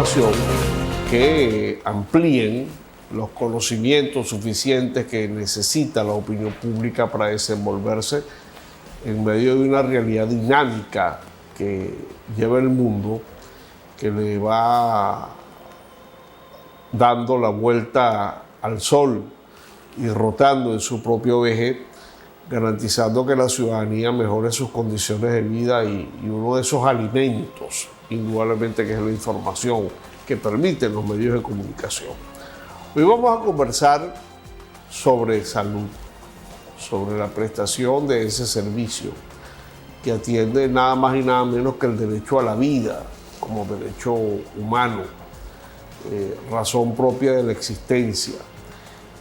información que amplíen los conocimientos suficientes que necesita la opinión pública para desenvolverse en medio de una realidad dinámica que lleva el mundo, que le va dando la vuelta al sol y rotando en su propio eje, garantizando que la ciudadanía mejore sus condiciones de vida y uno de esos alimentos, indudablemente, que es la información que permiten los medios de comunicación. Hoy vamos a conversar sobre salud, sobre la prestación de ese servicio que atiende nada más y nada menos que el derecho a la vida como derecho humano, razón propia de la existencia.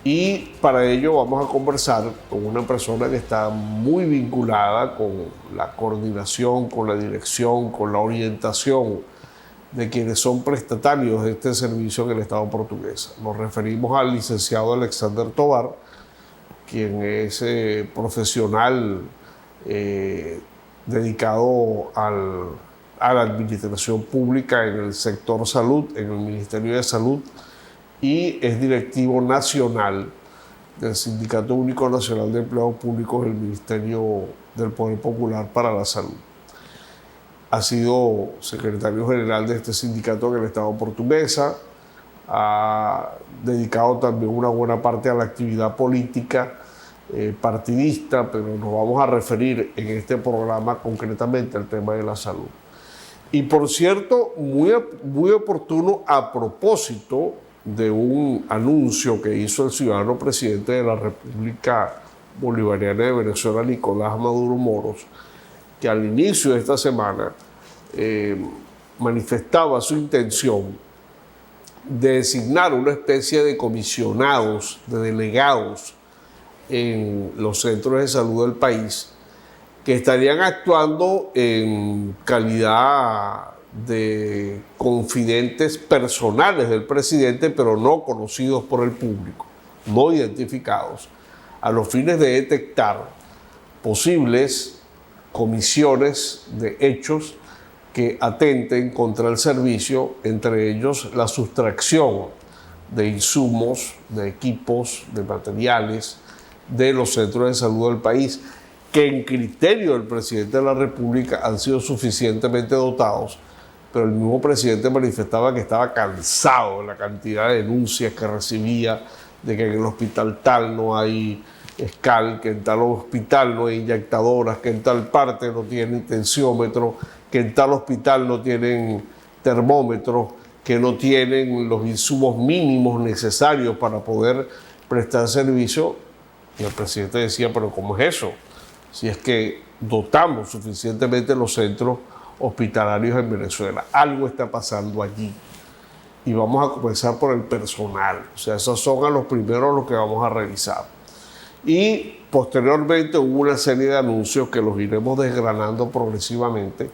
Y para ello vamos a conversar con una persona que está muy vinculada con la coordinación, con la dirección, con la orientación de quienes son prestatarios de este servicio en el Estado portugués. Nos referimos al licenciado Alexander Tovar, quien es profesional dedicado a la administración pública en el sector salud, en el Ministerio de Salud, y es directivo nacional del Sindicato Único Nacional de Empleados Públicos del Ministerio del Poder Popular para la Salud. Ha sido secretario general de este sindicato en el Estado portuguesa, ha dedicado también una buena parte a la actividad política partidista, pero nos vamos a referir en este programa concretamente al tema de la salud. Y por cierto, muy oportuno a propósito de un anuncio que hizo el ciudadano presidente de la República Bolivariana de Venezuela, Nicolás Maduro Moros, que al inicio de esta semana manifestaba su intención de designar una especie de comisionados, de delegados en los centros de salud del país, que estarían actuando en calidad de confidentes personales del presidente, pero no conocidos por el público, no identificados, a los fines de detectar posibles comisiones de hechos que atenten contra el servicio, entre ellos la sustracción de insumos, de equipos, de materiales de los centros de salud del país, que en criterio del presidente de la República han sido suficientemente dotados, pero el mismo presidente manifestaba que estaba cansado de la cantidad de denuncias que recibía de que en el hospital tal no hay escal, que en tal hospital no hay inyectadoras, que en tal parte no tienen tensiómetro, que en tal hospital no tienen termómetros, que no tienen los insumos mínimos necesarios para poder prestar servicio. Y el presidente decía, pero ¿cómo es eso? Si es que dotamos suficientemente los centros hospitalarios en Venezuela. Algo está pasando allí. Y vamos a comenzar por el personal. O sea, esos son a los primeros los que vamos a revisar. Y posteriormente hubo una serie de anuncios que los iremos desgranando progresivamente.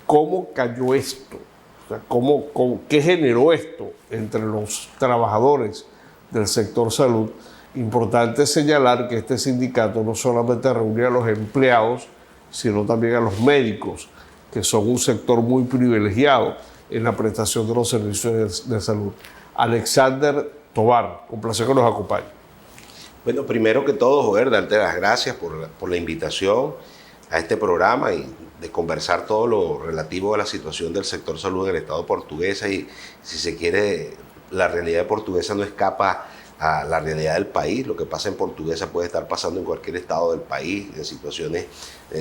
¿Cómo cayó esto? O sea, ¿qué generó esto entre los trabajadores del sector salud? Importante señalar que este sindicato no solamente reúne a los empleados, sino también a los médicos, que son un sector muy privilegiado en la prestación de los servicios de salud. Alexander Tovar, un placer que nos acompañe. Bueno, primero que todo, Joder, darte las gracias por la invitación a este programa y de conversar todo lo relativo a la situación del sector salud en el Estado portugués. Y si se quiere, la realidad portuguesa no escapa a la realidad del país. Lo que pasa en Portuguesa puede estar pasando en cualquier estado del país, en situaciones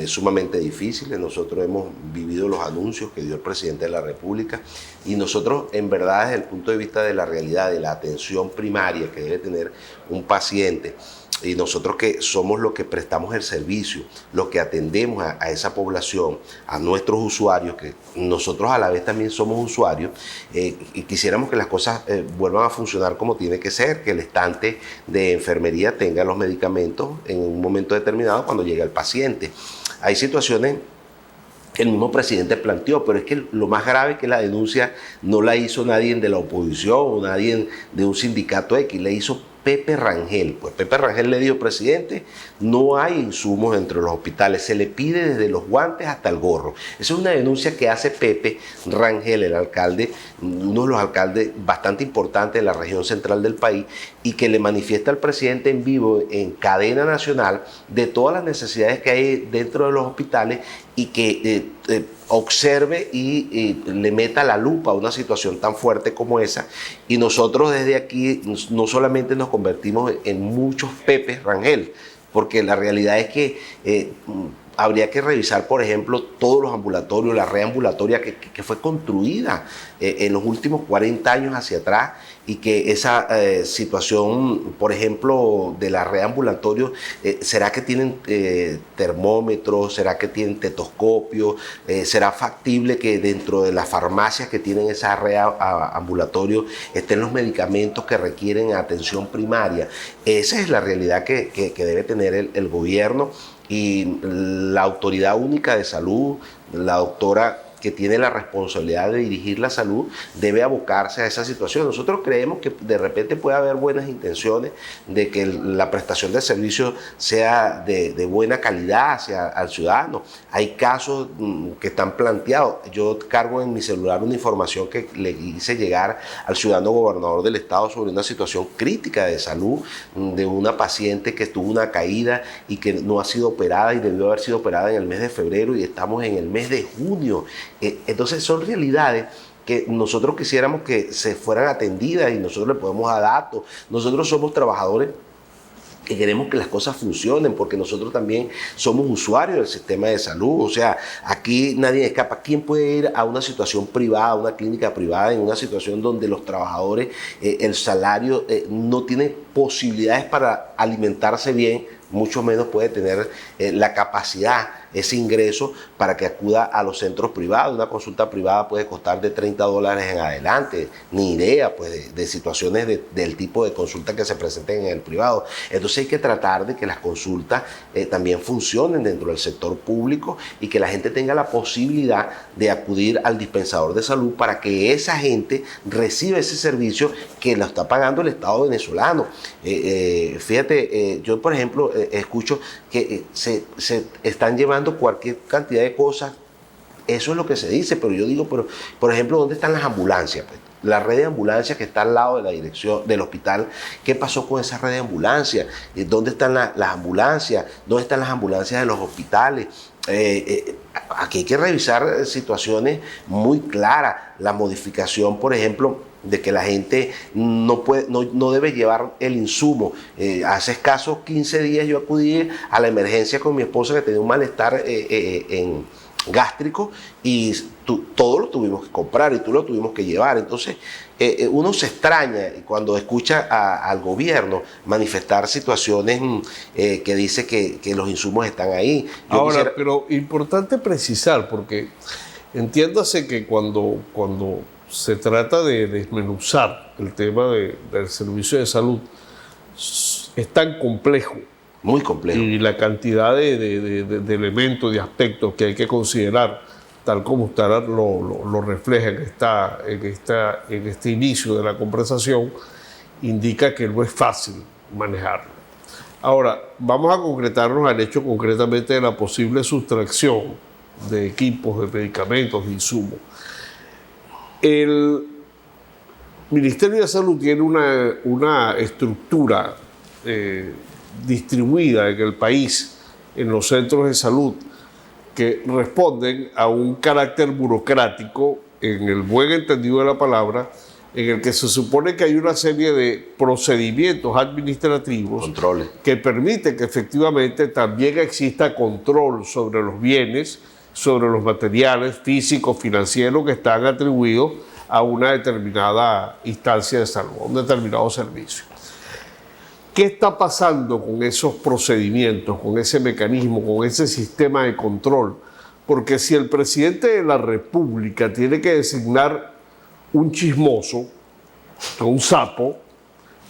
sumamente difíciles. Nosotros hemos vivido los anuncios que dio el presidente de la República y nosotros, en verdad, desde el punto de vista de la realidad, de la atención primaria que debe tener un paciente, y nosotros que somos los que prestamos el servicio, los que atendemos a esa población, a nuestros usuarios, que nosotros a la vez también somos usuarios, y quisiéramos que las cosas vuelvan a funcionar como tiene que ser, que el estante de enfermería tenga los medicamentos en un momento determinado cuando llegue el paciente. Hay situaciones que el mismo presidente planteó, pero es que lo más grave es que la denuncia no la hizo nadie de la oposición o nadie de un sindicato X, la hizo Pepe Rangel. Pues Pepe Rangel le dijo: presidente, no hay insumos dentro de los hospitales, se le pide desde los guantes hasta el gorro. Esa es una denuncia que hace Pepe Rangel, el alcalde, uno de los alcaldes bastante importantes de la región central del país, y que le manifiesta al presidente en vivo, en cadena nacional, de todas las necesidades que hay dentro de los hospitales, y que observe y le meta la lupa a una situación tan fuerte como esa. Y nosotros desde aquí no solamente nos convertimos en muchos Pepes Rangel, porque la realidad es que habría que revisar, por ejemplo, todos los ambulatorios, la red ambulatoria que fue construida en los últimos 40 años hacia atrás, y que esa situación, por ejemplo, de la red ambulatorio, ¿será que tienen termómetros? ¿Será que tienen tetoscopios? ¿Será factible que dentro de las farmacias que tienen esa red ambulatorio estén los medicamentos que requieren atención primaria? Esa es la realidad que debe tener el gobierno, y la Autoridad Única de Salud, la doctora que tiene la responsabilidad de dirigir la salud, debe abocarse a esa situación. Nosotros creemos que de repente puede haber buenas intenciones de que la prestación de servicios sea de buena calidad hacia al ciudadano. Hay casos que están planteados. Yo cargo en mi celular una información que le hice llegar al ciudadano gobernador del estado sobre una situación crítica de salud de una paciente que tuvo una caída y que no ha sido operada, y debió haber sido operada en el mes de febrero, y estamos en el mes de junio. Entonces son realidades que nosotros quisiéramos que se fueran atendidas, y nosotros le podemos dar datos. Nosotros somos trabajadores que queremos que las cosas funcionen, porque nosotros también somos usuarios del sistema de salud. O sea, aquí nadie escapa. ¿Quién puede ir a una situación privada, a una clínica privada, en una situación donde los trabajadores, el salario, no tienen posibilidades para alimentarse bien? Mucho menos puede tener la capacidad, ese ingreso, para que acuda a los centros privados. Una consulta privada puede costar de $30 en adelante. Ni idea pues de situaciones del tipo de consulta que se presenten en el privado. Entonces hay que tratar de que las consultas también funcionen dentro del sector público, y que la gente tenga la posibilidad de acudir al dispensador de salud para que esa gente reciba ese servicio que lo está pagando el Estado venezolano. Fíjate, yo por ejemplo escucho que se están llevando cualquier cantidad de cosas. Eso es lo que se dice, pero yo digo, pero, por ejemplo, ¿dónde están las ambulancias? Pues, la red de ambulancias que está al lado de la dirección del hospital, ¿qué pasó con esa red de ambulancias? ¿Dónde están las ambulancias? ¿Dónde están las ambulancias de los hospitales? Aquí hay que revisar situaciones muy claras. La modificación, por ejemplo, de que la gente no debe llevar el insumo. Hace escasos 15 días yo acudí a la emergencia con mi esposa, que tenía un malestar gástrico, y todo lo tuvimos que comprar y todo lo tuvimos que llevar. Entonces uno se extraña cuando escucha al gobierno manifestar situaciones que dice que los insumos están ahí. Pero importante precisar, porque entiéndase que cuando se trata de desmenuzar el tema del servicio de salud, es tan complejo. Muy complejo. Y la cantidad de elementos, de aspectos que hay que considerar, tal como usted lo refleja en este inicio de la conversación, indica que no es fácil manejarlo. Ahora, vamos a concretarnos al hecho concretamente de la posible sustracción de equipos, de medicamentos, de insumos. El Ministerio de Salud tiene una estructura distribuida en el país, en los centros de salud, que responden a un carácter burocrático, en el buen entendido de la palabra, en el que se supone que hay una serie de procedimientos administrativos, controles, que permiten que efectivamente también exista control sobre los bienes, sobre los materiales físicos, financieros que están atribuidos a una determinada instancia de salud, a un determinado servicio. ¿Qué está pasando con esos procedimientos, con ese mecanismo, con ese sistema de control? Porque si el presidente de la República tiene que designar un chismoso, un sapo,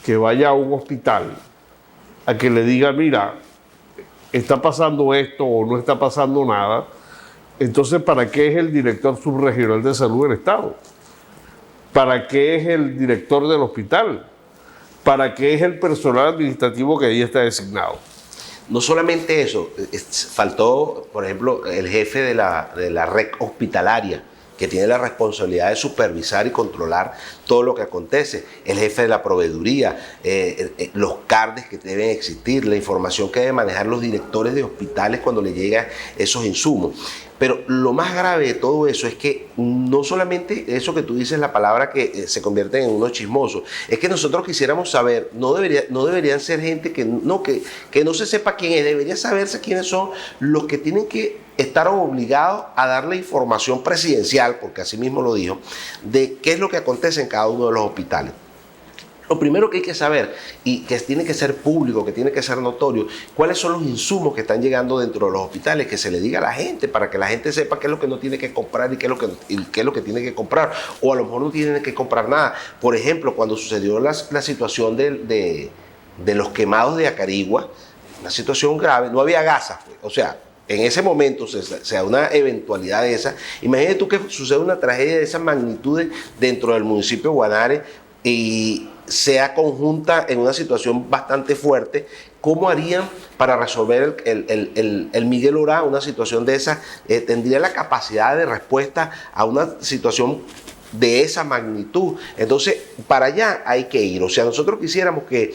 que vaya a un hospital a que le diga, mira, está pasando esto o no está pasando nada, entonces, ¿para qué es el director subregional de salud del Estado? ¿Para qué es el director del hospital? ¿para qué es el personal administrativo que ahí está designado? No solamente eso, faltó, por ejemplo, el jefe de la red hospitalaria, que tiene la responsabilidad de supervisar y controlar todo lo que acontece, el jefe de la proveeduría, los CARDES que deben existir, la información que deben manejar los directores de hospitales cuando les llegan esos insumos. Pero lo más grave de todo eso es que no solamente eso que tú dices, la palabra que se convierte en uno chismoso, es que nosotros quisiéramos saber, no deberían ser gente que no se sepa quién es, debería saberse quiénes son los que tienen que estar obligados a dar la información presidencial, porque así mismo lo dijo, de qué es lo que acontece en cada uno de los hospitales. Lo primero que hay que saber, y que tiene que ser público, que tiene que ser notorio, cuáles son los insumos que están llegando dentro de los hospitales, que se le diga a la gente, para que la gente sepa qué es lo que no tiene que comprar y qué es lo que tiene que comprar, o a lo mejor no tiene que comprar nada. Por ejemplo, cuando sucedió la situación de los quemados de Acarigua, una situación grave, no había gasas, o sea, en ese momento se da una eventualidad de esa. Imagínate tú que sucede una tragedia de esa magnitud dentro del municipio de Guanare y sea conjunta en una situación bastante fuerte. ¿Cómo harían para resolver el Miguel Orá una situación de esa? ¿Tendría la capacidad de respuesta a una situación de esa magnitud? Entonces, para allá hay que ir. O sea, nosotros quisiéramos que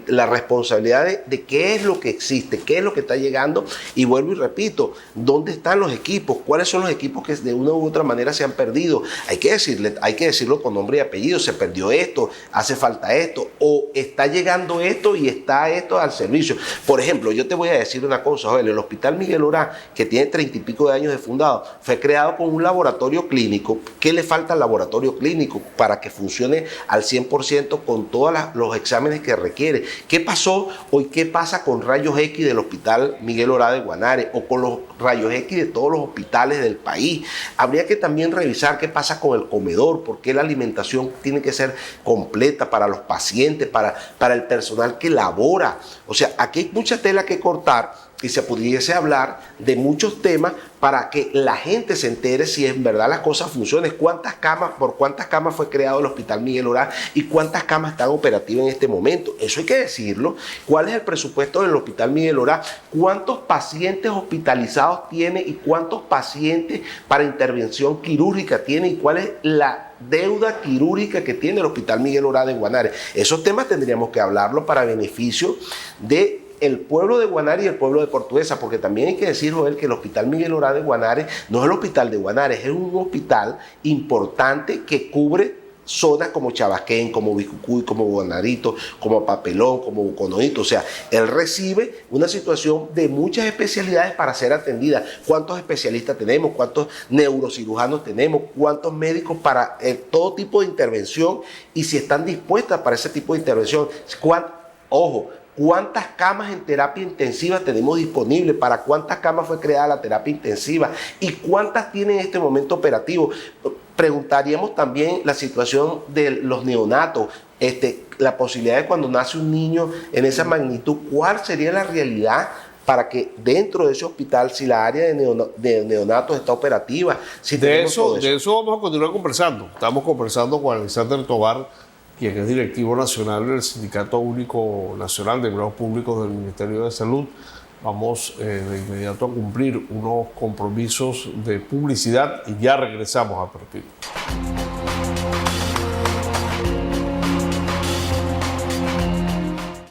la responsabilidad de qué es lo que existe, qué es lo que está llegando, y vuelvo y repito, ¿dónde están los equipos? ¿Cuáles son los equipos que de una u otra manera se han perdido? Hay que decirlo con nombre y apellido. Se perdió esto, hace falta esto, o está llegando esto y está esto al servicio. Por ejemplo, yo te voy a decir una cosa, Joel, el Hospital Miguel Orá, que tiene 30 y pico de años de fundado, fue creado con un laboratorio clínico. ¿Qué le falta al laboratorio clínico para que funcione al 100% con todos los exámenes que requiere? ¿Qué pasó hoy? ¿Qué pasa con rayos X del Hospital Miguel Orá de Guanare o con los rayos X de todos los hospitales del país? Habría que también revisar qué pasa con el comedor, por qué la alimentación tiene que ser completa para los pacientes, para el personal que labora. O sea, aquí hay mucha tela que cortar y se pudiese hablar de muchos temas para que la gente se entere si en verdad las cosas funcionan. ¿Por cuántas camas fue creado el Hospital Miguel Orá y cuántas camas están operativas en este momento? Eso hay que decirlo. ¿Cuál es el presupuesto del Hospital Miguel Orá? ¿Cuántos pacientes hospitalizados tiene y cuántos pacientes para intervención quirúrgica tiene y cuál es la deuda quirúrgica que tiene el Hospital Miguel Orá de Guanare? Esos temas tendríamos que hablarlo para beneficio de el pueblo de Guanare y el pueblo de Portuguesa, porque también hay que decir, Joel, que el Hospital Miguel Orá de Guanare no es el hospital de Guanare, es un hospital importante que cubre zonas como Chabasquén, como Bicucuy, como Guanarito, como Papelón, como Buconodito. O sea, él recibe una situación de muchas especialidades para ser atendida. ¿Cuántos especialistas tenemos? ¿Cuántos neurocirujanos tenemos? ¿Cuántos médicos para todo tipo de intervención? Y si están dispuestas para ese tipo de intervención. Ojo, ¿cuántas camas en terapia intensiva tenemos disponibles? ¿Para cuántas camas fue creada la terapia intensiva? ¿Y cuántas tienen en este momento operativo? Preguntaríamos también la situación de los neonatos, la posibilidad de cuando nace un niño en esa magnitud, ¿cuál sería la realidad para que dentro de ese hospital, si la área de neonatos está operativa? Si de eso vamos a continuar conversando. Estamos conversando con Alexander Tovar, quien es directivo nacional del Sindicato Único Nacional de Empleados Públicos del Ministerio de Salud. Vamos de inmediato a cumplir unos compromisos de publicidad y ya regresamos a Perfil.